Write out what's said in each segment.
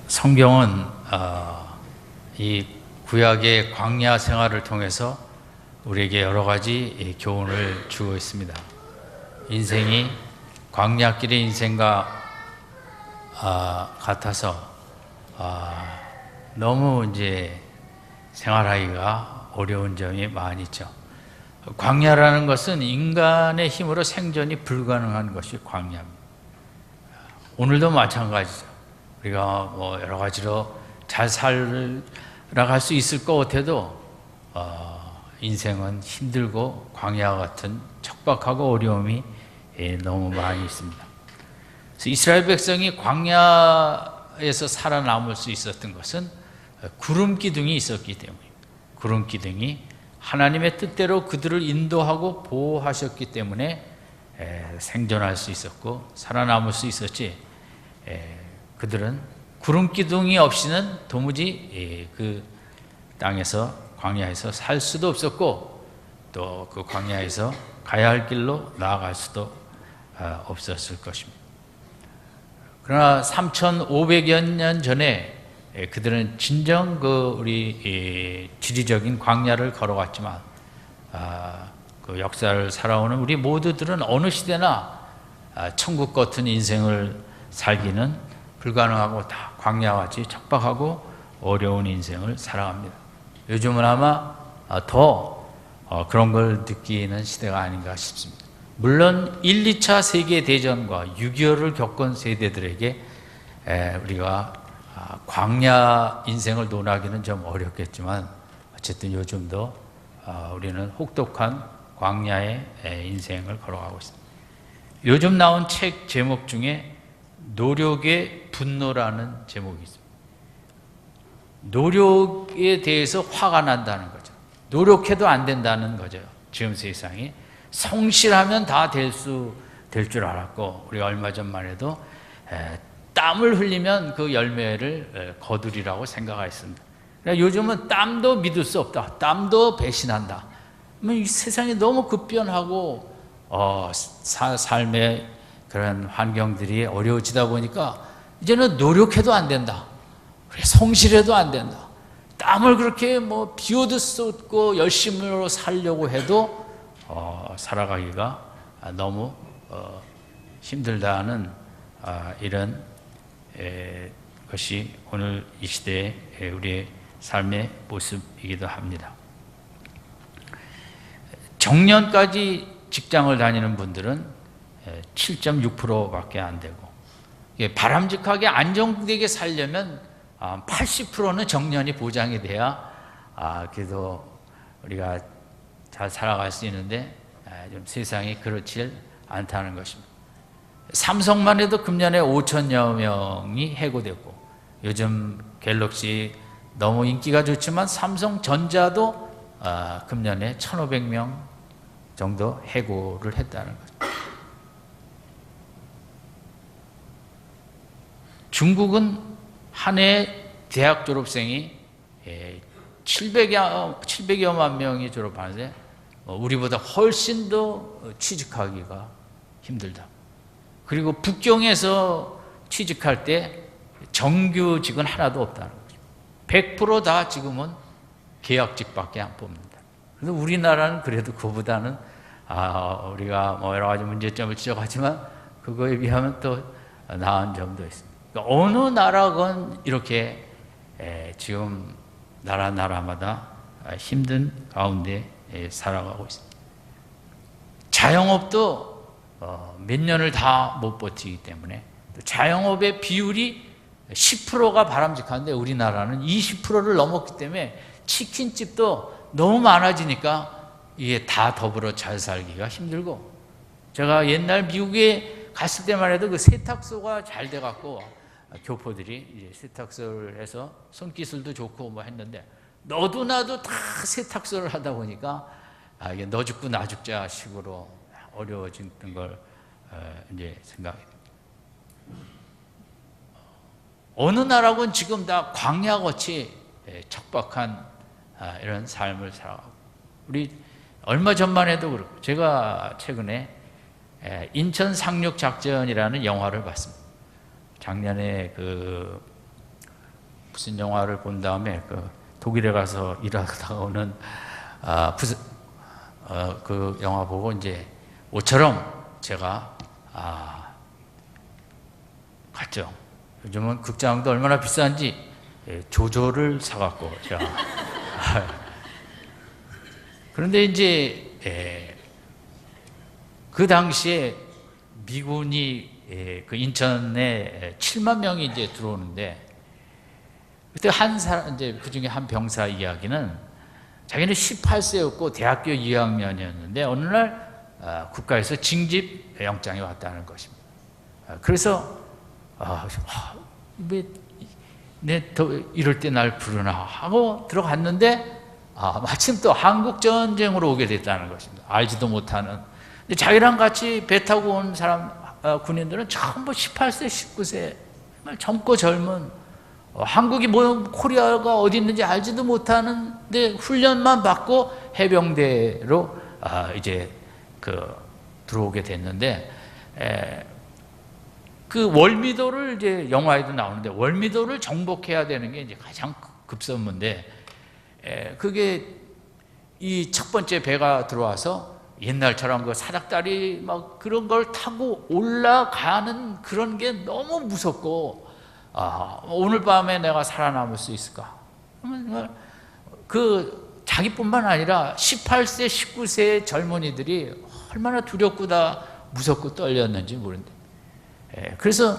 성경은 이 구약의 광야 생활을 통해서 우리에게 여러 가지 교훈을 주고 있습니다. 인생이 광야길의 인생과 같아서 너무 이제 생활하기가 어려운 점이 많이 있죠. 광야라는 것은 인간의 힘으로 생존이 불가능한 것이 광야입니다. 오늘도 마찬가지죠. 우리가 뭐 여러 가지로 잘 살아갈 수 있을 것 같아도 인생은 힘들고 광야와 같은 척박하고 어려움이 너무 많이 있습니다. 그래서 이스라엘 백성이 광야에서 살아남을 수 있었던 것은 구름 기둥이 있었기 때문입니다. 구름 기둥이 하나님의 뜻대로 그들을 인도하고 보호하셨기 때문에 생존할 수 있었고 살아남을 수 있었지, 그들은 구름 기둥이 없이는 도무지 그 땅에서 광야에서 살 수도 없었고 또 그 광야에서 가야 할 길로 나아갈 수도 없었을 것입니다. 그러나 3,500여 년 전에 그들은 진정 우리 지리적인 광야를 걸어갔지만 그 역사를 살아오는 우리 모두들은 어느 시대나 천국 같은 인생을 살기는 불가능하고 다 광야같이 척박하고 어려운 인생을 살아갑니다. 요즘은 아마 더 그런 걸 느끼는 시대가 아닌가 싶습니다. 물론 1, 2차 세계대전과 6.25를 겪은 세대들에게 우리가 광야 인생을 논하기는 좀 어렵겠지만 어쨌든 요즘도 우리는 혹독한 광야의 인생을 걸어가고 있습니다. 요즘 나온 책 제목 중에 노력의 분노라는 제목이 있습니다. 노력에 대해서 화가 난다는 거죠. 노력해도 안 된다는 거죠. 지금 세상이 성실하면 다 될 줄 알았고 우리가 얼마 전만 해도 땀을 흘리면 그 열매를 거두리라고 생각했습니다. 그러니까 요즘은 땀도 믿을 수 없다. 땀도 배신한다. 이 세상이 너무 급변하고 삶의 그런 환경들이 어려워지다 보니까 이제는 노력해도 안 된다. 성실해도 안 된다. 땀을 그렇게 비오듯 쏟고 열심으로 살려고 해도 살아가기가 너무 힘들다는 이런 것이 오늘 이 시대의 우리의 삶의 모습이기도 합니다. 정년까지 직장을 다니는 분들은 7.6%밖에 안 되고 바람직하게 안정되게 살려면 80%는 정년이 보장이 돼야 그래도 우리가 잘 살아갈 수 있는데 좀 세상이 그렇지 않다는 것입니다. 삼성만 해도 금년에 5천여 명이 해고됐고 요즘 갤럭시 너무 인기가 좋지만 삼성전자도 금년에 1,500명 정도 해고를 했다는 거죠. 중국은 한 해 대학 졸업생이 700여만 명이 졸업하는데 우리보다 훨씬 더 취직하기가 힘들다. 그리고 북경에서 취직할 때 정규직은 하나도 없다는 거죠. 100% 다 지금은 계약직밖에 안 뽑는다. 그래서 우리나라는 그래도 그보다는 우리가 여러 가지 문제점을 지적하지만 그거에 비하면 또 나은 점도 있습니다. 그러니까 어느 나라건 이렇게 지금 나라마다 힘든 가운데 살아가고 있습니다. 자영업도 몇 년을 다 못 버티기 때문에 자영업의 비율이 10%가 바람직한데 우리나라는 20%를 넘었기 때문에 치킨집도 너무 많아지니까 이게 다 더불어 잘 살기가 힘들고, 제가 옛날 미국에 갔을 때만 해도 그 세탁소가 잘 돼갖고 교포들이 이제 세탁소를 해서 손기술도 좋고 했는데 너도 나도 다 세탁소를 하다 보니까 이게 너 죽고 나 죽자 식으로 어려워지는 걸 이제 생각이 됩니다. 어느 나라건 지금 다 광야같이 척박한 이런 삶을 살아가고, 우리 얼마 전만 해도 그렇고 제가 최근에 인천 상륙작전이라는 영화를 봤습니다. 작년에 그 무슨 영화를 본 다음에 그 독일에 가서 일하다가 오는 그 영화 보고 이제 모처럼 제가 갔죠. 요즘은 극장도 얼마나 비싼지 조조를 사갖고 제가 그런데 이제 그 당시에 미군이 그 인천에 7만 명이 이제 들어오는데 그때 한 사람 이제 그 중에 한 병사 이야기는 자기는 18세였고 대학교 2학년이었는데 어느 날 국가에서 징집 영장이 왔다는 것입니다. 그래서 왜 이럴 때 날 부르나 하고 들어갔는데 마침 또 한국 전쟁으로 오게 됐다는 것입니다. 알지도 못하는. 근데 자기랑 같이 배 타고 온 사람 군인들은 전부 18세, 19세 정말 젊고 젊은 한국이 뭐 코리아가 어디 있는지 알지도 못하는데 훈련만 받고 해병대로 이제 들어오게 됐는데 그 월미도를 이제 영화에도 나오는데 월미도를 정복해야 되는 게 이제 가장 급선무인데 그게 이 첫 번째 배가 들어와서 옛날처럼 그 사닥다리 막 그런 걸 타고 올라가는 그런 게 너무 무섭고 오늘 밤에 내가 살아남을 수 있을까? 그 자기뿐만 아니라 18세, 19세의 젊은이들이 얼마나 두렵고 다 무섭고 떨렸는지 모르는데 그래서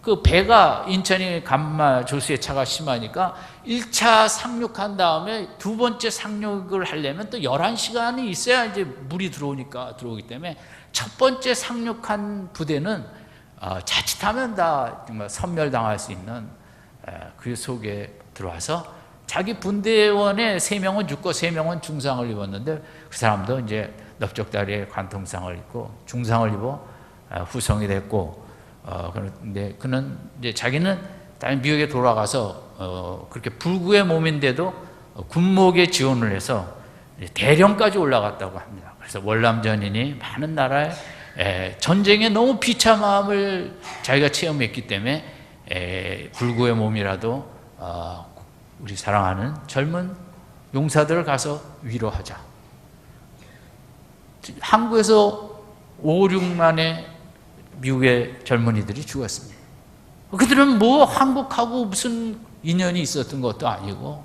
그 배가 인천이 간마 조수의 차가 심하니까 1차 상륙한 다음에 두 번째 상륙을 하려면 또 11시간이 있어야 이제 물이 들어오기 때문에 첫 번째 상륙한 부대는 자칫하면 다 정말 섬멸당할 수 있는 그 속에 들어와서 자기 분대원의 3명은 죽고 3명은 중상을 입었는데 그 사람도 이제 넓적다리에 관통상을 입고 중상을 입어 후송이 됐고 그런데 그는 이제 자기는 미국에 돌아가서 그렇게 불구의 몸인데도 군목에 지원을 해서 대령까지 올라갔다고 합니다. 그래서 월남전이니 많은 나라의 전쟁에 너무 비참함을 자기가 체험했기 때문에 불구의 몸이라도 우리 사랑하는 젊은 용사들을 가서 위로하자. 한국에서 5, 6만의 미국의 젊은이들이 죽었습니다. 그들은 뭐 한국하고 무슨 인연이 있었던 것도 아니고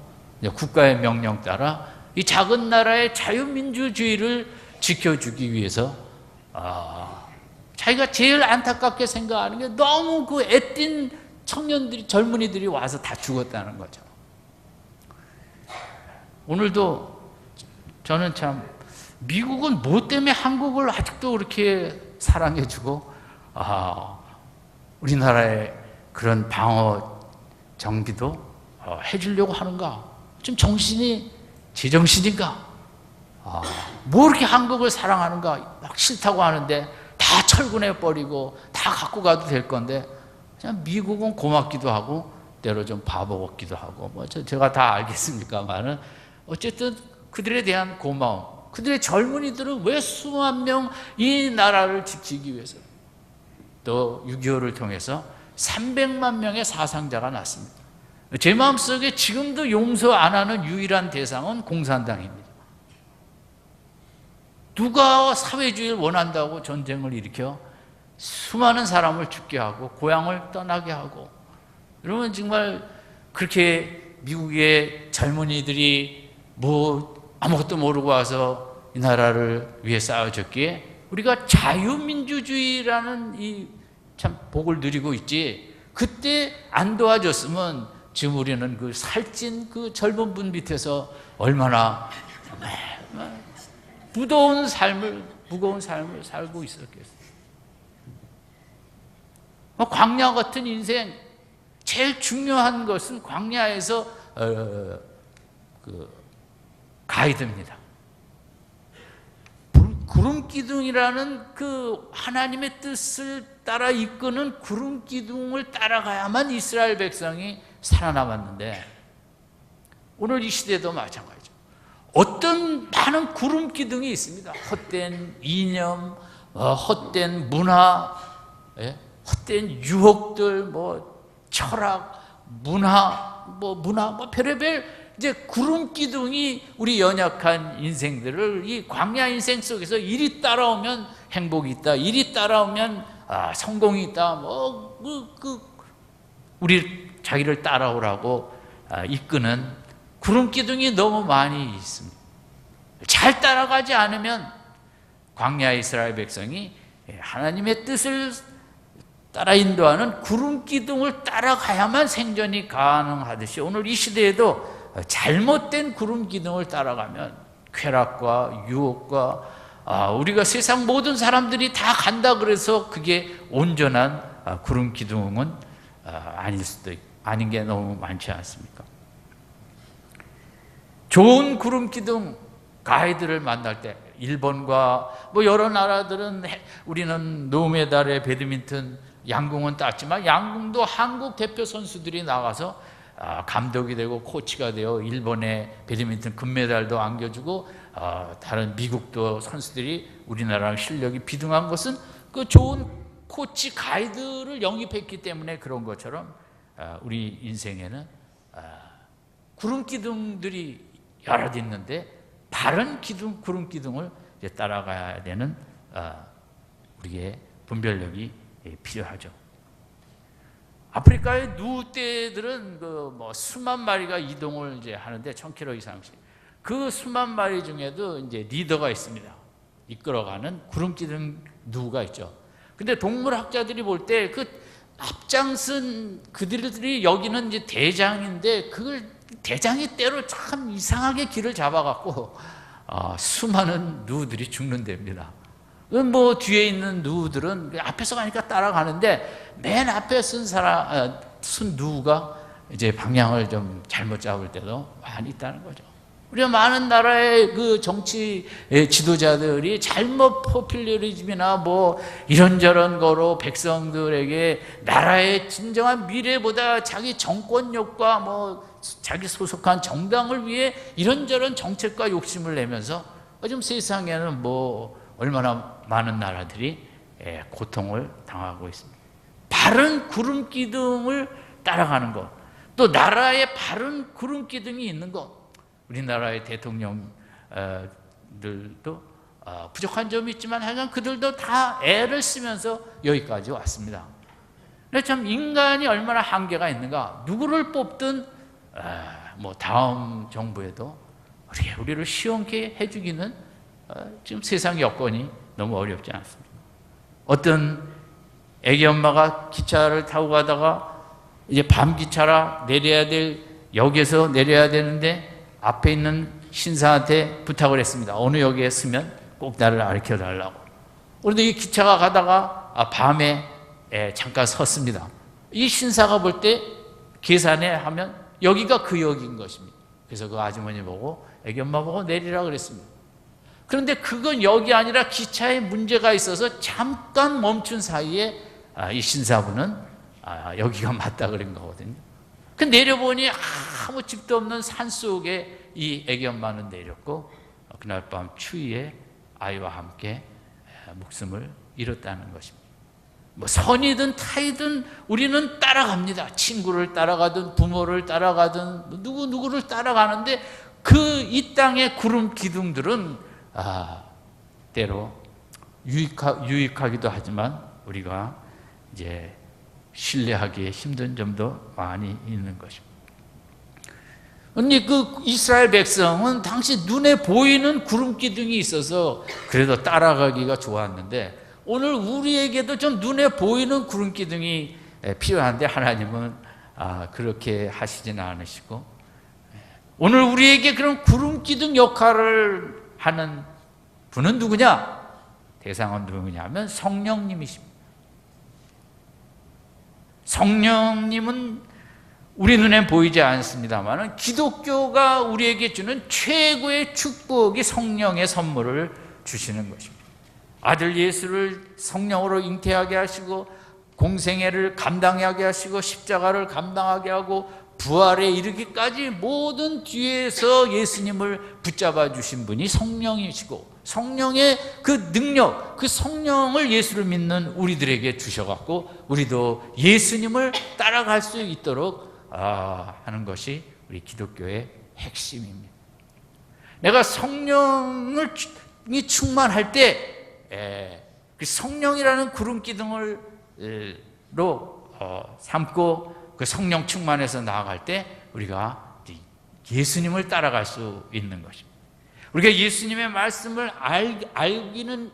국가의 명령 따라 이 작은 나라의 자유민주주의를 지켜주기 위해서 자기가 제일 안타깝게 생각하는 게 너무 그 애띤 청년들이 젊은이들이 와서 다 죽었다는 거죠. 오늘도 저는 참 미국은 뭐 때문에 한국을 아직도 그렇게 사랑해주고 우리나라의 그런 방어 정비도 해주려고 하는가? 좀 정신이 제정신인가? 뭐 이렇게 한국을 사랑하는가? 막 싫다고 하는데 다 철군해버리고 다 갖고 가도 될 건데 그냥 미국은 고맙기도 하고 때로 좀 바보 같기도 하고 뭐 제가 다 알겠습니까만은 어쨌든 그들에 대한 고마움, 그들의 젊은이들은 왜 수만 명 이 나라를 지키기 위해서 또 6.25를 통해서 300만 명의 사상자가 났습니다. 제 마음속에 지금도 용서 안 하는 유일한 대상은 공산당입니다. 누가 사회주의를 원한다고 전쟁을 일으켜 수많은 사람을 죽게 하고 고향을 떠나게 하고 여러분 정말 그렇게 미국의 젊은이들이 뭐 아무것도 모르고 와서 이 나라를 위해 싸워줬기에 우리가 자유민주주의라는 이 참 복을 누리고 있지 그때 안 도와줬으면 지금 우리는 그 살찐 그 젊은 분 밑에서 얼마나 무거운 삶을 살고 있었겠어요. 광야 같은 인생 제일 중요한 것은 광야에서 가이드입니다. 구름 기둥이라는 그 하나님의 뜻을 따라 이끄는 구름 기둥을 따라가야만 이스라엘 백성이 살아남았는데 오늘 이 시대도 마찬가지죠. 어떤 많은 구름 기둥이 있습니다. 헛된 이념, 헛된 문화, 헛된 유혹들, 뭐 철학, 문화, 별의별 이제 구름 기둥이 우리 연약한 인생들을 이 광야 인생 속에서 이리 따라오면 행복이 있다, 이리 따라오면 성공이 있다, 우리 자기를 따라오라고 이끄는 구름 기둥이 너무 많이 있습니다. 잘 따라가지 않으면 광야 이스라엘 백성이 하나님의 뜻을 따라 인도하는 구름 기둥을 따라가야만 생존이 가능하듯이 오늘 이 시대에도 잘못된 구름 기둥을 따라가면 쾌락과 유혹과 우리가 세상 모든 사람들이 다 간다 그래서 그게 온전한 구름 기둥은 아닌 게 너무 많지 않습니까? 좋은 구름 기둥 가이드를 만날 때 일본과 여러 나라들은 우리는 노메달의 배드민턴 양궁은 땄지만 양궁도 한국 대표 선수들이 나가서 감독이 되고 코치가 되어 일본의 배드민턴 금메달도 안겨주고 다른 미국도 선수들이 우리나라랑 실력이 비등한 것은 그 좋은 코치 가이드를 영입했기 때문에 그런 것처럼 우리 인생에는 구름 기둥들이 여러 있는데 바른 구름 기둥을 따라가야 되는 우리의 분별력이 필요하죠. 아프리카의 누떼들은 수만 마리가 이동을 하는데 1000km 이상씩 그 수만 마리 중에도 이제 리더가 있습니다. 이끌어가는 구름기둥 누가 있죠. 근데 동물학자들이 볼 때 그 앞장선 그들이 여기는 이제 대장인데 그걸 대장이 때로 참 이상하게 길을 잡아갖고 수많은 누들이 죽는답니다. 뒤에 있는 누들은 앞에서 가니까 따라가는데 맨 앞에 쓴 누가 이제 방향을 좀 잘못 잡을 때도 많이 있다는 거죠. 우리가 많은 나라의 그 정치 지도자들이 잘못 포퓰리즘이나 이런저런 거로 백성들에게 나라의 진정한 미래보다 자기 정권력과 자기 소속한 정당을 위해 이런저런 정책과 욕심을 내면서 요즘 세상에는 얼마나 많은 나라들이 고통을 당하고 있습니다. 바른 구름 기둥을 따라가는 것, 또 나라에 바른 구름 기둥이 있는 것. 우리나라의 대통령들도 부족한 점이 있지만 하여간 그들도 다 애를 쓰면서 여기까지 왔습니다. 근데 참 인간이 얼마나 한계가 있는가. 누구를 뽑든 다음 정부에도 우리를 시원케 해주기는 지금 세상 여건이 너무 어렵지 않습니다. 어떤 애기 엄마가 기차를 타고 가다가 이제 밤 기차라 내려야 될 역에서 내려야 되는데 앞에 있는 신사한테 부탁을 했습니다. 어느 역에 쓰면 꼭 나를 가르쳐 달라고. 그런데 이 기차가 가다가 밤에 잠깐 섰습니다. 이 신사가 볼 때 계산해 하면 여기가 그 역인 것입니다. 그래서 그 아주머니 보고 애기 엄마 보고 내리라 그랬습니다. 그런데 그건 역이 아니라 기차에 문제가 있어서 잠깐 멈춘 사이에 이 신사분은 여기가 맞다 그런 거거든요. 그 내려보니 아무 집도 없는 산속에 이 애기 엄마는 내렸고 그날 밤 추위에 아이와 함께 목숨을 잃었다는 것입니다. 선이든 타이든 우리는 따라갑니다. 친구를 따라가든 부모를 따라가든 누구를 따라가는데 이 땅의 구름 기둥들은 때로 유익하기도 하지만 우리가 이제 신뢰하기에 힘든 점도 많이 있는 것입니다. 그런데 그 이스라엘 백성은 당시 눈에 보이는 구름 기둥이 있어서 그래도 따라가기가 좋았는데 오늘 우리에게도 좀 눈에 보이는 구름 기둥이 필요한데 하나님은 그렇게 하시지는 않으시고 오늘 우리에게 그런 구름 기둥 역할을 하는 분은 누구냐? 대상은 누구냐면 성령님이십니다. 성령님은 우리 눈에 보이지 않습니다만 기독교가 우리에게 주는 최고의 축복이 성령의 선물을 주시는 것입니다. 아들 예수를 성령으로 잉태하게 하시고 공생애를 감당하게 하시고 십자가를 감당하게 하고 부활에 이르기까지 모든 뒤에서 예수님을 붙잡아 주신 분이 성령이시고 성령의 그 능력, 그 성령을 예수를 믿는 우리들에게 주셔갖고 우리도 예수님을 따라갈 수 있도록 하는 것이 우리 기독교의 핵심입니다. 내가 성령이 충만할 때 그 성령이라는 구름 기둥으로 삼고 그 성령 충만해서 나아갈 때 우리가 예수님을 따라갈 수 있는 것입니다. 우리가 예수님의 말씀을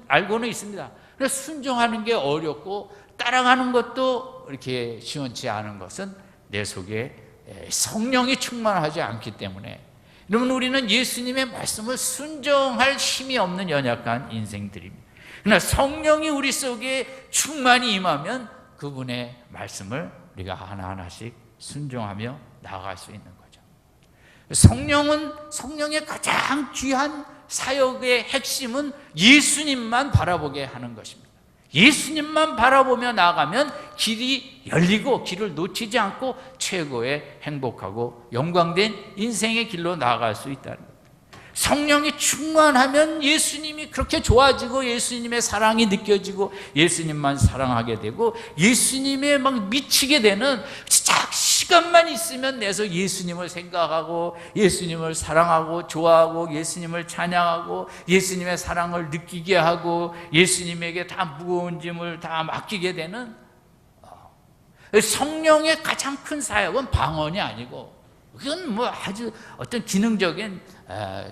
알고는 있습니다. 그래서 순종하는 게 어렵고 따라가는 것도 이렇게 시원치 않은 것은 내 속에 성령이 충만하지 않기 때문에, 여러분, 우리는 예수님의 말씀을 순종할 힘이 없는 연약한 인생들입니다. 그러나 성령이 우리 속에 충만히 임하면 그분의 말씀을 우리가 하나하나씩 순종하며 나아갈 수 있는 거죠. 성령의 가장 귀한 사역의 핵심은 예수님만 바라보게 하는 것입니다. 예수님만 바라보며 나아가면 길이 열리고 길을 놓치지 않고 최고의 행복하고 영광된 인생의 길로 나아갈 수 있다는 거예요. 성령이 충만하면 예수님이 그렇게 좋아지고 예수님의 사랑이 느껴지고 예수님만 사랑하게 되고 예수님에 막 미치게 되는, 딱 시간만 있으면 내서 예수님을 생각하고 예수님을 사랑하고 좋아하고 예수님을 찬양하고 예수님의 사랑을 느끼게 하고 예수님에게 다 무거운 짐을 다 맡기게 되는, 성령의 가장 큰 사역은 방언이 아니고 그건 뭐 아주 어떤 기능적인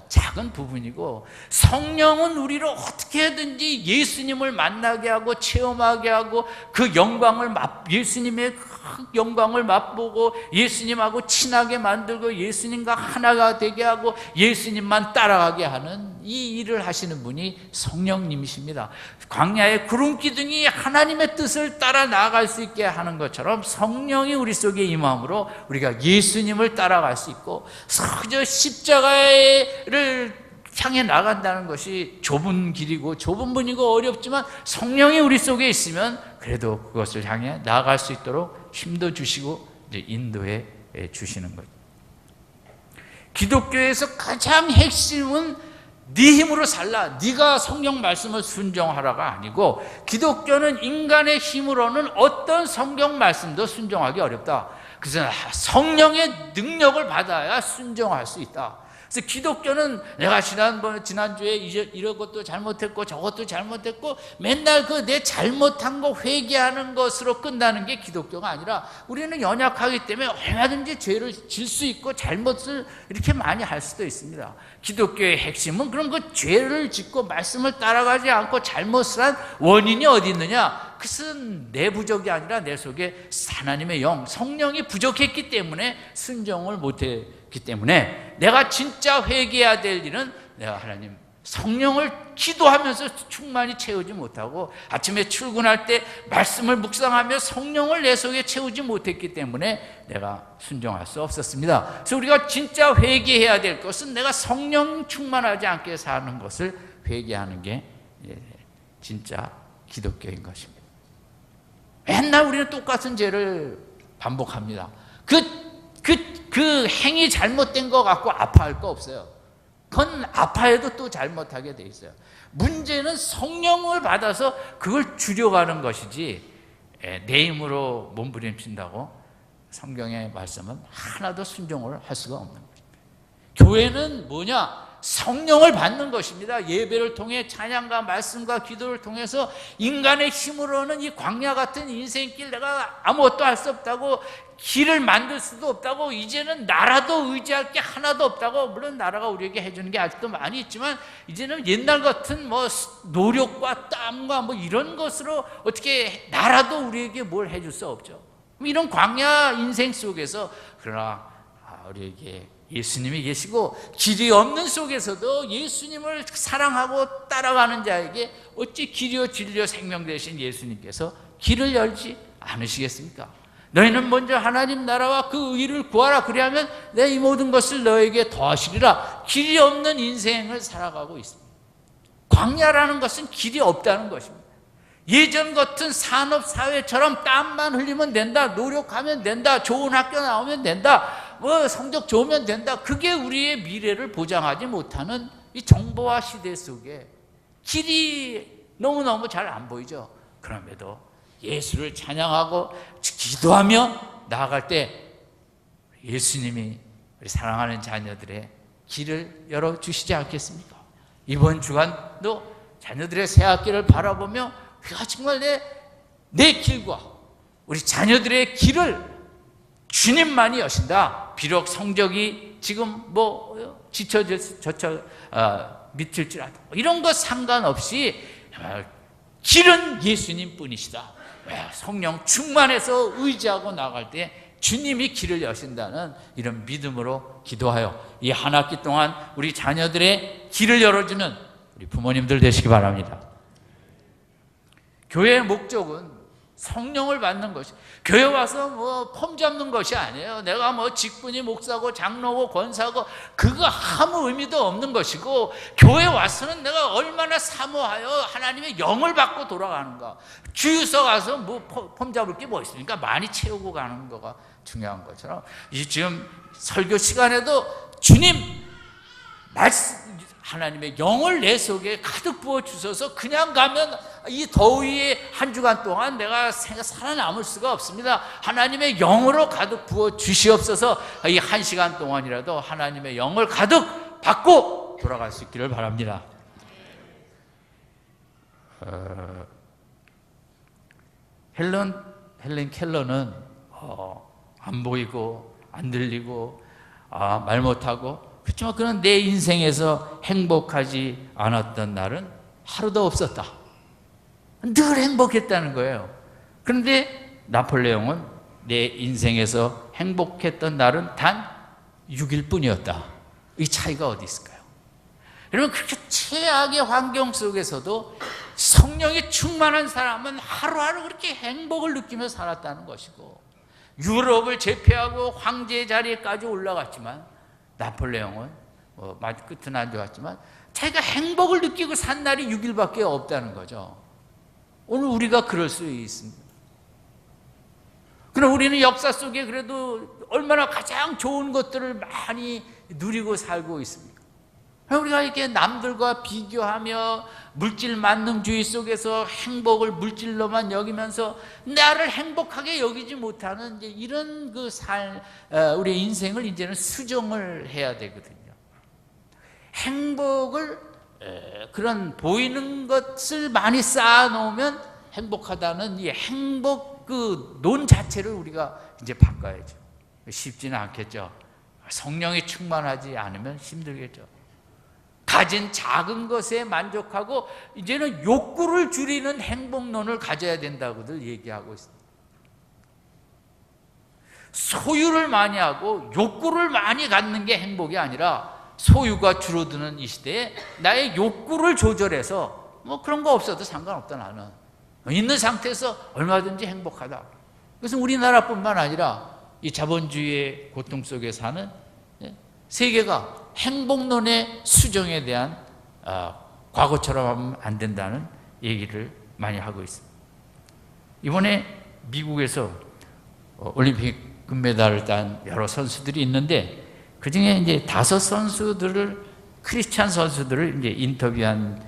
작은 부분이고, 성령은 우리를 어떻게든지 예수님을 만나게 하고 체험하게 하고 그 영광을 예수님의 그 영광을 맛보고 예수님하고 친하게 만들고 예수님과 하나가 되게 하고 예수님만 따라가게 하는 이 일을 하시는 분이 성령님이십니다. 광야의 구름 기둥이 하나님의 뜻을 따라 나아갈 수 있게 하는 것처럼 성령이 우리 속에 임함으로 우리가 예수님을 따라갈 수 있고, 그저 십자가를 향해 나간다는 것이 좁은 길이고 좁은 문이고 어렵지만 성령이 우리 속에 있으면 그래도 그것을 향해 나아갈 수 있도록 힘도 주시고 이제 인도해 주시는 거죠. 기독교에서 가장 핵심은 네 힘으로 살라, 네가 성경 말씀을 순종하라가 아니고, 기독교는 인간의 힘으로는 어떤 성경 말씀도 순종하기 어렵다. 그래서 성령의 능력을 받아야 순종할 수 있다. 그래서 기독교는 내가 지난주에 이런 것도 잘못했고 저것도 잘못했고 맨날 그 내 잘못한 거 회개하는 것으로 끝나는 게 기독교가 아니라, 우리는 연약하기 때문에 얼마든지 죄를 질 수 있고 잘못을 이렇게 많이 할 수도 있습니다. 기독교의 핵심은 그런 그 죄를 짓고 말씀을 따라가지 않고 잘못을 한 원인이 어디 있느냐? 그것은 내 부족이 아니라 내 속에 하나님의 영, 성령이 부족했기 때문에 순종을 못했기 때문에, 내가 진짜 회개해야 될 일은 내가 하나님 성령을 기도하면서 충만히 채우지 못하고 아침에 출근할 때 말씀을 묵상하며 성령을 내 속에 채우지 못했기 때문에 내가 순종할 수 없었습니다. 그래서 우리가 진짜 회개해야 될 것은 내가 성령 충만하지 않게 사는 것을 회개하는 게 진짜 기독교인 것입니다. 맨날 우리는 똑같은 죄를 반복합니다. 그 행위 잘못된 거 갖고 아파할 거 없어요. 그건 아파해도 또 잘못하게 돼 있어요. 문제는 성령을 받아서 그걸 줄여가는 것이지, 내 힘으로 몸부림친다고 성경의 말씀은 하나도 순종을 할 수가 없는 것입니다. 교회는 뭐냐? 성령을 받는 것입니다. 예배를 통해 찬양과 말씀과 기도를 통해서 인간의 힘으로는 이 광야 같은 인생길 내가 아무것도 할 수 없다고, 길을 만들 수도 없다고, 이제는 나라도 의지할 게 하나도 없다고. 물론 나라가 우리에게 해주는 게 아직도 많이 있지만 이제는 옛날 같은 뭐 노력과 땀과 뭐 이런 것으로 어떻게 나라도 우리에게 뭘 해줄 수 없죠. 이런 광야 인생 속에서 그러나 우리에게 예수님이 계시고 길이 없는 속에서도 예수님을 사랑하고 따라가는 자에게 어찌 길이요 진리요 생명 되신 예수님께서 길을 열지 않으시겠습니까? 너희는 먼저 하나님 나라와 그 의를 구하라, 그리하면 내가 이 모든 것을 너에게 더하시리라. 길이 없는 인생을 살아가고 있습니다. 광야라는 것은 길이 없다는 것입니다. 예전 같은 산업사회처럼 땀만 흘리면 된다, 노력하면 된다, 좋은 학교 나오면 된다, 뭐 성적 좋으면 된다, 그게 우리의 미래를 보장하지 못하는 이 정보화 시대 속에 길이 너무너무 잘 안 보이죠. 그럼에도 예수를 찬양하고 기도하며 나아갈 때 예수님이 우리 사랑하는 자녀들의 길을 열어주시지 않겠습니까? 이번 주간도 자녀들의 새학기를 바라보며 우리가 정말 내 길과 우리 자녀들의 길을 주님만이 여신다. 비록 성적이 지금 미칠지라도 이런 거 상관없이 길은 예수님 뿐이시다. 성령 충만해서 의지하고 나갈 때 주님이 길을 여신다는 이런 믿음으로 기도하여 이 한 학기 동안 우리 자녀들의 길을 열어주는 우리 부모님들 되시기 바랍니다. 교회의 목적은 성령을 받는 것이, 교회 와서 폼 잡는 것이 아니에요. 내가 직분이 목사고 장로고 권사고 그거 아무 의미도 없는 것이고, 교회 와서는 내가 얼마나 사모하여 하나님의 영을 받고 돌아가는가. 주유소 가서 폼 잡을 게 뭐 있습니까? 많이 채우고 가는 거가 중요한 것처럼, 이 지금 설교 시간에도 주님 말씀, 하나님의 영을 내 속에 가득 부어 주셔서 그냥 가면 이 더위의 한 주간 동안 내가 살아남을 수가 없습니다. 하나님의 영으로 가득 부어 주시옵소서. 이 한 시간 동안이라도 하나님의 영을 가득 받고 돌아갈 수 있기를 바랍니다. 헬렌 켈러는 안 보이고 안 들리고 말 못하고, 그렇지만 그는 내 인생에서 행복하지 않았던 날은 하루도 없었다. 늘 행복했다는 거예요. 그런데 나폴레옹은 내 인생에서 행복했던 날은 단 6일 뿐이었다. 이 차이가 어디 있을까요? 여러분, 그렇게 최악의 환경 속에서도 성령이 충만한 사람은 하루하루 그렇게 행복을 느끼며 살았다는 것이고, 유럽을 제패하고 황제의 자리에까지 올라갔지만 나폴레옹은 끝은 안 좋았지만 자기가 행복을 느끼고 산 날이 6일밖에 없다는 거죠. 오늘 우리가 그럴 수 있습니다. 그럼 우리는 역사 속에 그래도 얼마나 가장 좋은 것들을 많이 누리고 살고 있습니까? 우리가 이렇게 남들과 비교하며 물질 만능주의 속에서 행복을 물질로만 여기면서 나를 행복하게 여기지 못하는 이런 우리의 인생을 이제는 수정을 해야 되거든요. 행복을 그런 보이는 것을 많이 쌓아놓으면 행복하다는 이 행복 논 자체를 우리가 이제 바꿔야죠. 쉽지는 않겠죠. 성령이 충만하지 않으면 힘들겠죠. 가진 작은 것에 만족하고 이제는 욕구를 줄이는 행복론을 가져야 된다고들 얘기하고 있습니다. 소유를 많이 하고 욕구를 많이 갖는 게 행복이 아니라, 소유가 줄어드는 이 시대에 나의 욕구를 조절해서 그런 거 없어도 상관없다, 나는 있는 상태에서 얼마든지 행복하다. 그것은 우리나라뿐만 아니라 이 자본주의의 고통 속에 사는 세계가 행복론의 수정에 대한 과거처럼 하면 안 된다는 얘기를 많이 하고 있습니다. 이번에 미국에서 올림픽 금메달을 딴 여러 선수들이 있는데, 그 중에 이제 5선수들을, 크리스찬 선수들을 이제 인터뷰한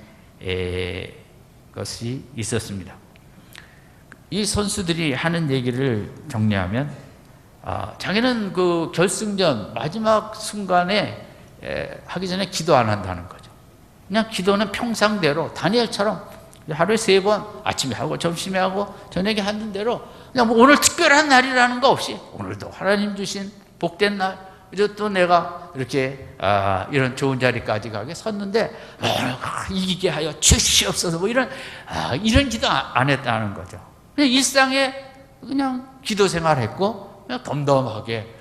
것이 있었습니다. 이 선수들이 하는 얘기를 정리하면, 자기는 그 결승전 마지막 순간에 하기 전에 기도 안 한다는 거죠. 그냥 기도는 평상대로 다니엘처럼 하루에 3번, 아침에 하고 점심에 하고 저녁에 하는 대로, 그냥 오늘 특별한 날이라는 거 없이 오늘도 하나님 주신 복된 날, 그래서 또 내가 이렇게 이런 좋은 자리까지 가게 섰는데 이기게 하여 주시옵소서, 이런 기도 안 했다는 거죠. 그냥 일상에 그냥 기도 생활했고 그냥 덤덤하게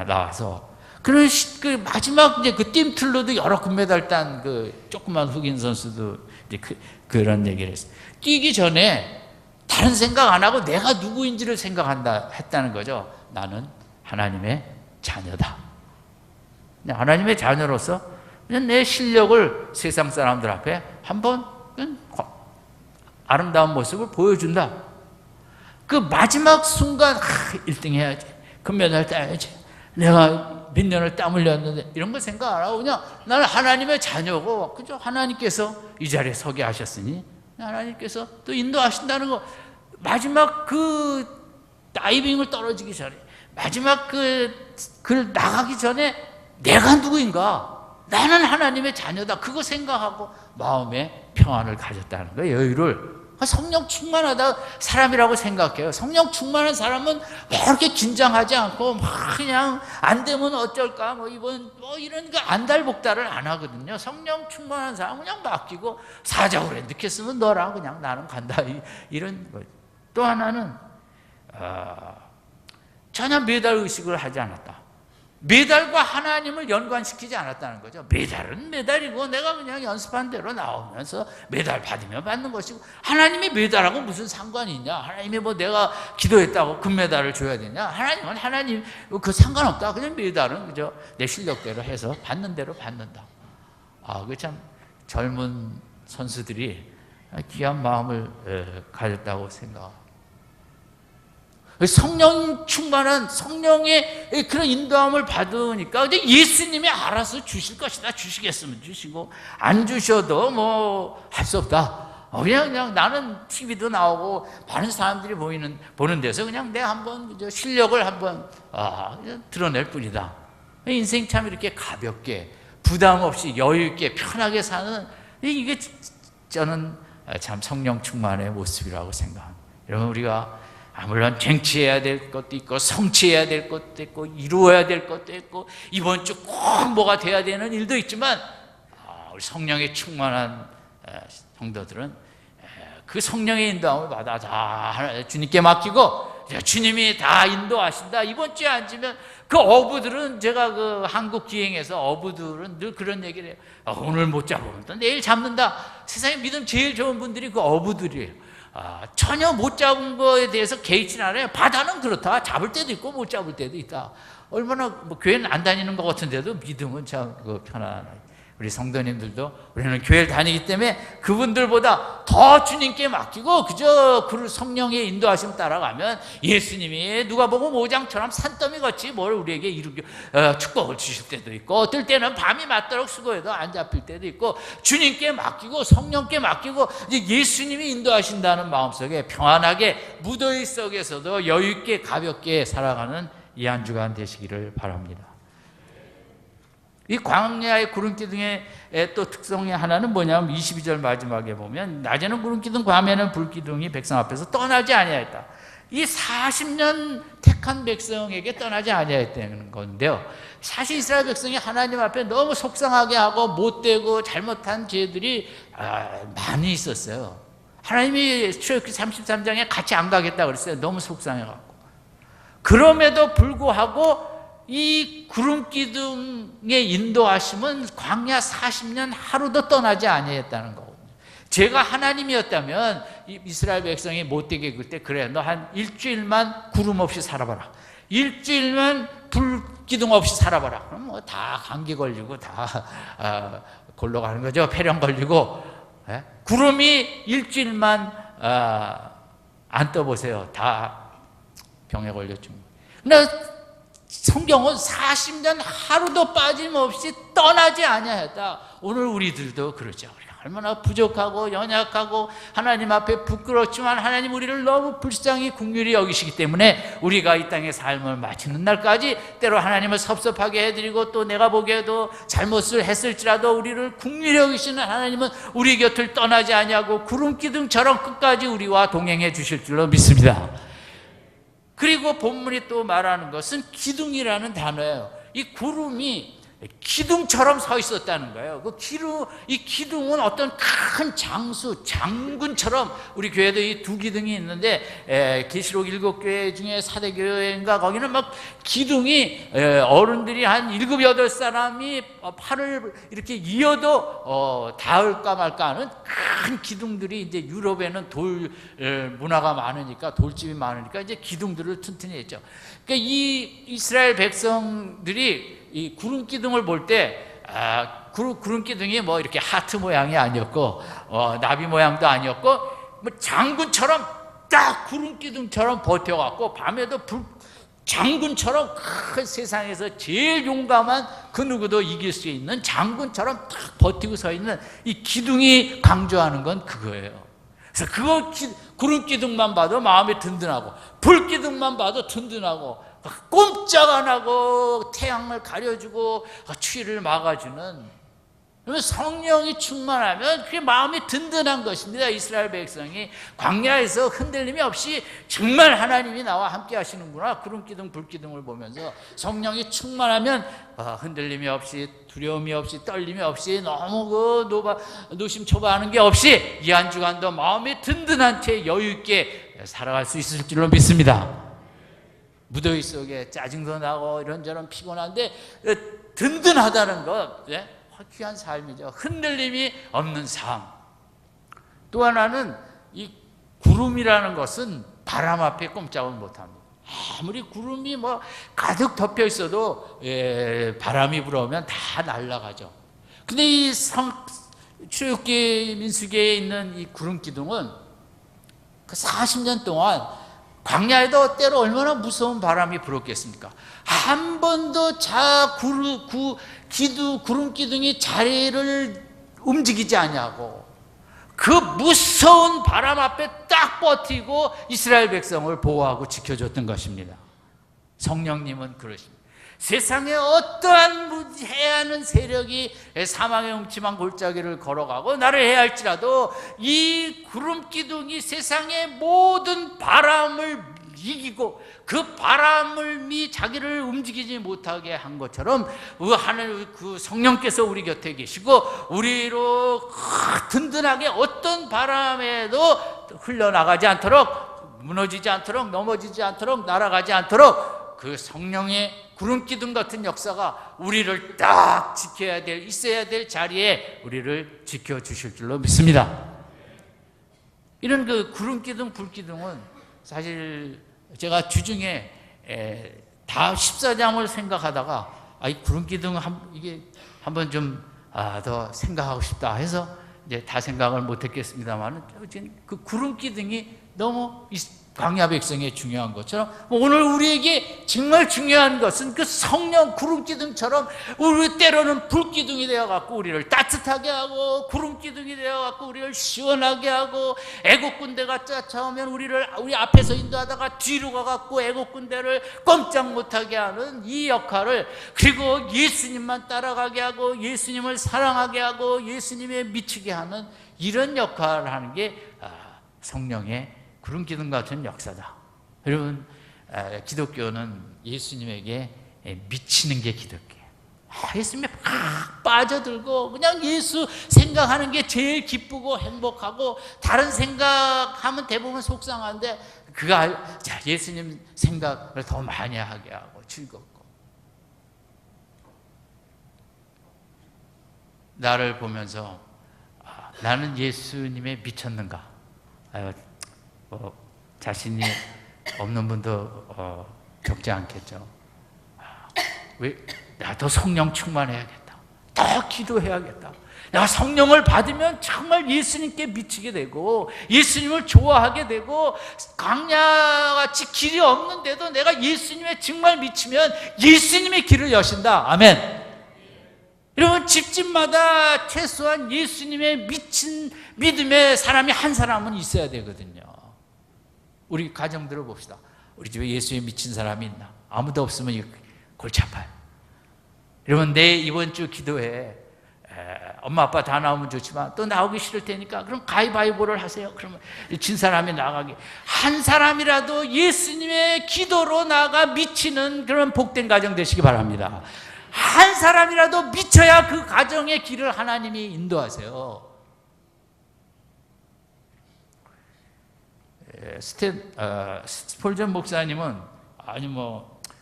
나와서, 그 마지막 이제 그 팀틀로도 여러 금메달 딴 그 조그만 흑인 선수도 이제 그런 얘기를 했어요. 뛰기 전에 다른 생각 안 하고 내가 누구인지를 했다는 거죠. 나는 하나님의 자녀다. 하나님의 자녀로서 그냥 내 실력을 세상 사람들 앞에 한번 아름다운 모습을 보여준다. 그 마지막 순간 1등 해야지, 금메달 따야지, 내가 몇 년을 땀 흘렸는데 이런 거 생각 안 하고 그냥 나는 하나님의 자녀고, 그죠? 하나님께서 이 자리에 서게 하셨으니 하나님께서 또 인도하신다는 거, 마지막 그 다이빙을 떨어지기 전에 마지막 글 나가기 전에 내가 누구인가? 나는 하나님의 자녀다. 그거 생각하고 마음에 평안을 가졌다는 거예요. 여유를. 성령 충만하다 사람이라고 생각해요. 성령 충만한 사람은 뭐 이렇게 긴장하지 않고 막 그냥 안 되면 어쩔까 이번 이런 거 안달복달을 안 하거든요. 성령 충만한 사람은 그냥 맡기고 사자고 그래. 늦게 쓰면 너랑 그냥 나는 간다. 이런 거. 또 하나는 전혀 매달 의식을 하지 않았다. 매달과 하나님을 연관시키지 않았다는 거죠. 매달은 매달이고 내가 그냥 연습한 대로 나오면서 매달 받으면 받는 것이고, 하나님이 매달하고 무슨 상관이 있냐? 하나님이 뭐 내가 기도했다고 금메달을 줘야 되냐? 하나님은 하나님 그 상관없다. 그냥 매달은 그저 내 실력대로 해서 받는 대로 받는다. 그 참 젊은 선수들이 귀한 마음을 가졌다고 생각합니다. 성령 충만한 성령의 그런 인도함을 받으니까 예수님이 알아서 주실 것이다. 주시겠으면 주시고 안 주셔도 뭐 할 수 없다. 그냥 나는 TV도 나오고 많은 사람들이 보는 데서 그냥 내가 한번 실력을 한번 드러낼 뿐이다. 인생 참 이렇게 가볍게 부담 없이 여유 있게 편하게 사는, 이게 저는 참 성령 충만의 모습이라고 생각합니다. 여러분, 우리가 물론 쟁취해야 될 것도 있고 성취해야 될 것도 있고 이루어야 될 것도 있고 이번 주 꼭 뭐가 돼야 되는 일도 있지만, 우리 성령의 충만한 성도들은 그 성령의 인도함을 받아 다 주님께 맡기고 주님이 다 인도하신다. 이번 주에 앉으면 그 어부들은, 제가 그 한국 기행에서 어부들은 늘 그런 얘기를 해요. 오늘 못 잡으면 또 내일 잡는다. 세상에 믿음 제일 좋은 분들이 그 어부들이에요. 전혀 못 잡은 거에 대해서 개의치 않아요. 바다는 그렇다. 잡을 때도 있고 못 잡을 때도 있다. 얼마나 교회는 안 다니는 것 같은데도 믿음은 참 편안하다. 우리 성도님들도 우리는 교회를 다니기 때문에 그분들보다 더 주님께 맡기고 그저 그 성령의 인도하심 따라가면 예수님이 누가복음 5장처럼 산더미 같이 뭘 우리에게 축복을 주실 때도 있고, 어떨 때는 밤이 맞도록 수고해도 안 잡힐 때도 있고, 주님께 맡기고 성령께 맡기고 이제 예수님이 인도하신다는 마음속에 평안하게 무더위 속에서도 여유 있게 가볍게 살아가는 이 한 주간 되시기를 바랍니다. 이 광야의 구름기둥의 또 특성의 하나는 뭐냐면 22절 마지막에 보면 낮에는 구름기둥 밤에는 불기둥이 백성 앞에서 떠나지 아니하였다. 이 40년 택한 백성에게 떠나지 아니하였다는 건데요, 사실 이스라엘 백성이 하나님 앞에 너무 속상하게 하고 못되고 잘못한 죄들이 많이 있었어요. 하나님이 출애굽기 33장에 같이 안 가겠다 그랬어요. 너무 속상해갖고. 그럼에도 불구하고 이 구름기둥의 인도하심은 광야 40년 하루도 떠나지 아니했다는 거거든요. 제가 하나님이었다면 이스라엘 백성이 못되게 굴 때, 그래 너 한 일주일만 구름 없이 살아봐라, 일주일만 불기둥 없이 살아봐라. 그럼 뭐 다 감기 걸리고 다 골로 가는 거죠. 폐렴 걸리고. 구름이 일주일만 안 떠보세요. 다 병에 걸려 죽는 거예요. 근데 성경은 40년 하루도 빠짐없이 떠나지 아니하였다. 오늘 우리들도 그러죠. 우리가 얼마나 부족하고 연약하고 하나님 앞에 부끄럽지만 하나님 우리를 너무 불쌍히 긍휼히 여기시기 때문에 우리가 이 땅의 삶을 마치는 날까지 때로 하나님을 섭섭하게 해드리고, 또 내가 보기에도 잘못을 했을지라도 우리를 긍휼히 여기시는 하나님은 우리 곁을 떠나지 아니하고 구름기둥처럼 끝까지 우리와 동행해 주실 줄로 믿습니다. 그리고 본문이 또 말하는 것은 기둥이라는 단어예요. 이 구름이 기둥처럼 서 있었다는 거예요. 이 기둥은 어떤 큰 장수, 장군처럼, 우리 교회도 이 두 기둥이 있는데, 계시록 7교회 중에 4대 교회인가 거기는 막 기둥이, 어른들이 한 7, 8사람이 팔을 이렇게 이어도 닿을까 말까 하는 큰 기둥들이, 이제 유럽에는 돌 문화가 많으니까, 돌집이 많으니까 이제 기둥들을 튼튼히 했죠. 그러니까 이 이스라엘 백성들이 이 구름기둥을 볼 때, 구름기둥이 뭐 이렇게 하트 모양이 아니었고, 나비 모양도 아니었고, 뭐 장군처럼 딱 구름기둥처럼 버텨갖고, 밤에도 장군처럼 큰 세상에서 제일 용감한 그 누구도 이길 수 있는 장군처럼 딱 버티고 서 있는 이 기둥이 강조하는 건 그거예요. 그래서 구름기둥만 봐도 마음이 든든하고, 불기둥만 봐도 든든하고, 꼼짝 안 하고 태양을 가려주고 추위를 막아주는, 그러면 성령이 충만하면 그게 마음이 든든한 것입니다. 이스라엘 백성이 광야에서 흔들림이 없이 정말 하나님이 나와 함께 하시는구나, 구름기둥 불기둥을 보면서 성령이 충만하면 흔들림이 없이, 두려움이 없이, 떨림이 없이, 너무 노심초바하는 게 없이 이 한 주간도 마음이 든든한 채 여유 있게 살아갈 수 있을 줄로 믿습니다. 무더위 속에 짜증도 나고 이런저런 피곤한데 든든하다는 것, 귀한 삶이죠. 흔들림이 없는 삶. 또 하나는 이 구름이라는 것은 바람 앞에 꼼짝을 못합니다. 아무리 구름이 가득 덮여 있어도 바람이 불어오면 다 날아가죠. 근데 이 출애굽기 민수기에 있는 이 구름 기둥은 그 40년 동안 광야에도 때로 얼마나 무서운 바람이 불었겠습니까? 한 번도 구름 기둥이 자리를 움직이지 않냐고, 그 무서운 바람 앞에 딱 버티고 이스라엘 백성을 보호하고 지켜줬던 것입니다. 성령님은 그러십니다. 세상에 어떠한 해하는 세력이 사망의 음침한 골짜기를 걸어가고 나를 해할지라도 이 구름 기둥이 세상의 모든 바람을 이기고 그 바람이 자기를 움직이지 못하게 한 것처럼 하늘 그 성령께서 우리 곁에 계시고 우리로 든든하게 어떤 바람에도 흘러나가지 않도록, 무너지지 않도록, 넘어지지 않도록, 날아가지 않도록 그 성령의 구름 기둥 같은 역사가 우리를 딱 지켜야 될, 있어야 될 자리에 우리를 지켜주실 줄로 믿습니다. 이런 그 구름 기둥, 불 기둥은 사실 제가 주중에 다 14장을 생각하다가 이 구름 기둥 이게 한번 좀 더 생각하고 싶다 해서 이제 다 생각을 못했겠습니다만, 그 구름 기둥이 너무 광야 백성에 중요한 것처럼 오늘 우리에게 정말 중요한 것은 그 성령 구름 기둥처럼 우리 때로는 불 기둥이 되어 갖고 우리를 따뜻하게 하고, 구름 기둥이 되어 갖고 우리를 시원하게 하고, 애국 군대가 쫓아오면 우리 앞에서 인도하다가 뒤로 가 갖고 애국 군대를 꼼짝 못하게 하는 이 역할을, 그리고 예수님만 따라가게 하고 예수님을 사랑하게 하고 예수님에 미치게 하는 이런 역할을 하는 게 성령의 구름 기둥 같은 역사다. 여러분, 기독교는 예수님에게 미치는 게 기독교예요. 예수님에 막 빠져들고 그냥 예수 생각하는 게 제일 기쁘고 행복하고, 다른 생각하면 대부분 속상한데 예수님 생각을 더 많이 하게 하고 즐겁고, 나를 보면서 나는 예수님에 미쳤는가? 자신이 없는 분도 적지 않겠죠. 내가 더 성령 충만해야겠다, 더 기도해야겠다, 내가 성령을 받으면 정말 예수님께 미치게 되고 예수님을 좋아하게 되고, 광야같이 길이 없는데도 내가 예수님에 정말 미치면 예수님의 길을 여신다. 아멘. 여러분, 집집마다 최소한 예수님에 미친 믿음의 사람이 한 사람은 있어야 되거든요. 우리 가정들을 봅시다. 우리 집에 예수에 미친 사람이 있나? 아무도 없으면 골치 아파요. 여러분, 내 이번 주 기도회 엄마 아빠 다 나오면 좋지만 또 나오기 싫을 테니까 그럼 가위바위보를 하세요. 그러면 진 사람이 나가게, 한 사람이라도 예수님의 기도로 나가 미치는 그런 복된 가정 되시기 바랍니다. 한 사람이라도 미쳐야 그 가정의 길을 하나님이 인도하세요. 스폴전 목사님은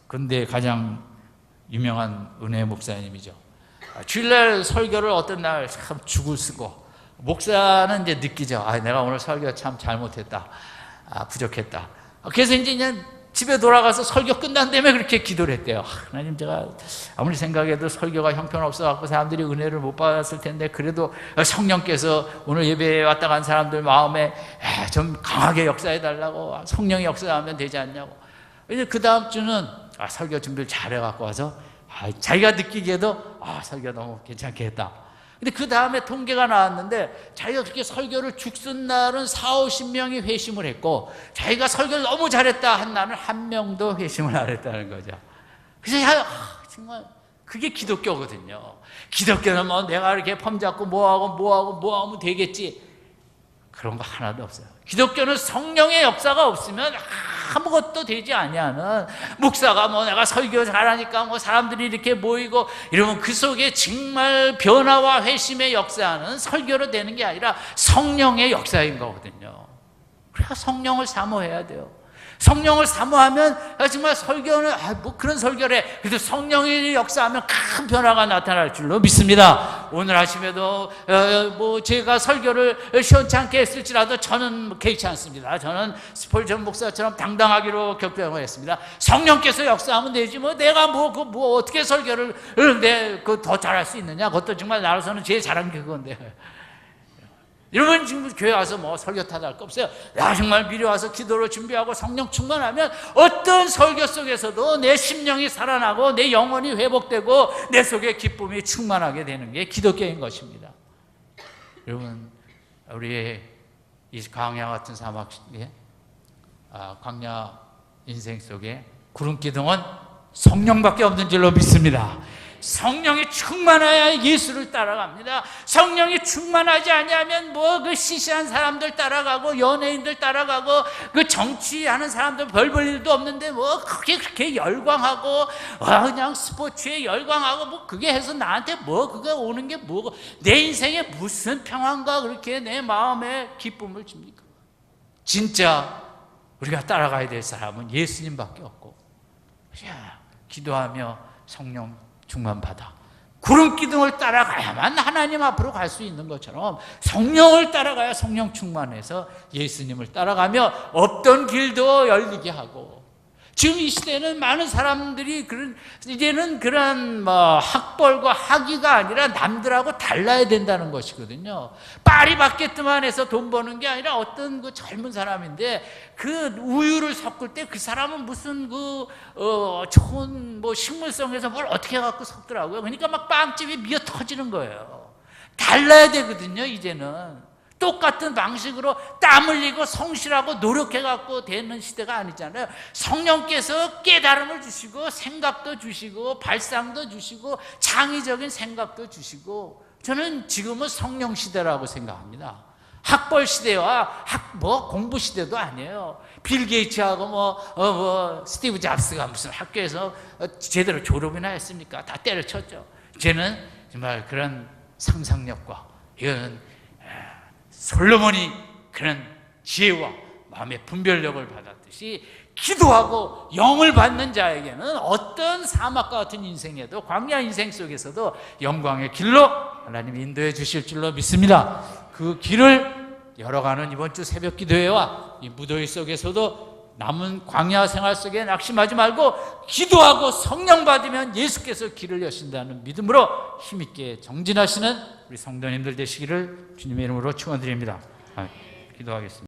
근대 가장 유명한 은혜 목사님이죠. 주일날 설교를 어떤 날 참 죽을 쓰고, 목사는 이제 느끼죠. 내가 오늘 설교 참 잘못했다, 부족했다. 그래서 이제 그냥 집에 돌아가서 설교 끝난 다음에 그렇게 기도를 했대요. 하나님, 제가 아무리 생각해도 설교가 형편없어갖고 사람들이 은혜를 못 받았을 텐데, 그래도 성령께서 오늘 예배에 왔다 간 사람들 마음에 좀 강하게 역사해달라고, 성령이 역사하면 되지 않냐고. 이제 그 다음 주는 설교 준비를 잘해갖고 와서 자기가 느끼기에도 설교 너무 괜찮게 했다. 근데 그 다음에 통계가 나왔는데 자기가 그렇게 설교를 죽순 날은 40~50명이 회심을 했고 자기가 설교를 너무 잘했다 한 날은 한 명도 회심을 안 했다는 거죠. 그래서 정말 그게 기독교거든요. 기독교는 뭐 내가 이렇게 펌 잡고 뭐하면 되겠지, 그런 거 하나도 없어요. 기독교는 성령의 역사가 없으면 아무것도 되지 아니하는, 목사가 뭐 내가 설교 잘하니까 뭐 사람들이 이렇게 모이고 이러면 그 속에 정말 변화와 회심의 역사는 설교로 되는 게 아니라 성령의 역사인 거거든요. 그래야 성령을 사모해야 돼요. 성령을 사모하면 정말 설교는 뭐 그런 설교래, 그래도 성령이 역사하면 큰 변화가 나타날 줄로 믿습니다. 오늘 아침에도 뭐 제가 설교를 시원찮게 했을지라도 저는 개의치 않습니다. 저는 스폴전 목사처럼 당당하기로 격려를 했습니다. 성령께서 역사하면 되지 뭐 내가 뭐 어떻게 설교를 더 잘할 수 있느냐, 그것도 정말 나로서는 제일 잘한 게 그건데. 여러분 지금 교회 와서 뭐 설교 타다 할 거 없어요. 정말 미리 와서 기도로 준비하고 성령 충만하면 어떤 설교 속에서도 내 심령이 살아나고 내 영혼이 회복되고 내 속에 기쁨이 충만하게 되는 게 기독교인 것입니다. 여러분 우리의 이 광야 같은 사막에 광야 인생 속에 구름 기둥은 성령밖에 없는 줄로 믿습니다. 성령이 충만해야 예수를 따라갑니다. 성령이 충만하지 않으면 뭐 그 시시한 사람들 따라가고 연예인들 따라가고 그 정치하는 사람들 별 볼 일도 없는데 뭐 그렇게 열광하고 그냥 스포츠에 열광하고 뭐 그게 해서 나한테 뭐 그거 오는 게 뭐고, 내 인생에 무슨 평안과 그렇게 내 마음에 기쁨을 줍니까? 진짜 우리가 따라가야 될 사람은 예수님밖에 없고, 기도하며 성령 충만 받아 구름 기둥을 따라가야만 하나님 앞으로 갈 수 있는 것처럼 성령을 따라가야 성령 충만해서 예수님을 따라가며 없던 길도 열리게 하고, 지금 이 시대는 많은 사람들이 이제는 그런 뭐 학벌과 학위가 아니라 남들하고 달라야 된다는 것이거든요. 파리바게뜨만 해서 돈 버는 게 아니라 어떤 그 젊은 사람인데 그 우유를 섞을 때 그 사람은 무슨 좋은 뭐 식물성에서 뭘 어떻게 갖고 섞더라고요. 그러니까 막 빵집이 미어 터지는 거예요. 달라야 되거든요. 이제는 똑같은 방식으로 땀 흘리고 성실하고 노력해갖고 되는 시대가 아니잖아요. 성령께서 깨달음을 주시고 생각도 주시고 발상도 주시고 창의적인 생각도 주시고, 저는 지금은 성령 시대라고 생각합니다. 학벌 시대와 공부 시대도 아니에요. 빌 게이츠하고 스티브 잡스가 무슨 학교에서 제대로 졸업이나 했습니까? 다 때려쳤죠. 이제는 정말 그런 상상력과 이런 솔로몬이 그런 지혜와 마음의 분별력을 받았듯이 기도하고 영을 받는 자에게는 어떤 사막과 같은 인생에도, 광야 인생 속에서도 영광의 길로 하나님이 인도해 주실 줄로 믿습니다. 그 길을 열어가는 이번 주 새벽 기도회와 이 무더위 속에서도 남은 광야 생활 속에 낙심하지 말고 기도하고 성령 받으면 예수께서 길을 여신다는 믿음으로 힘있게 정진하시는 우리 성도님들 되시기를 주님의 이름으로 축원드립니다. 기도하겠습니다.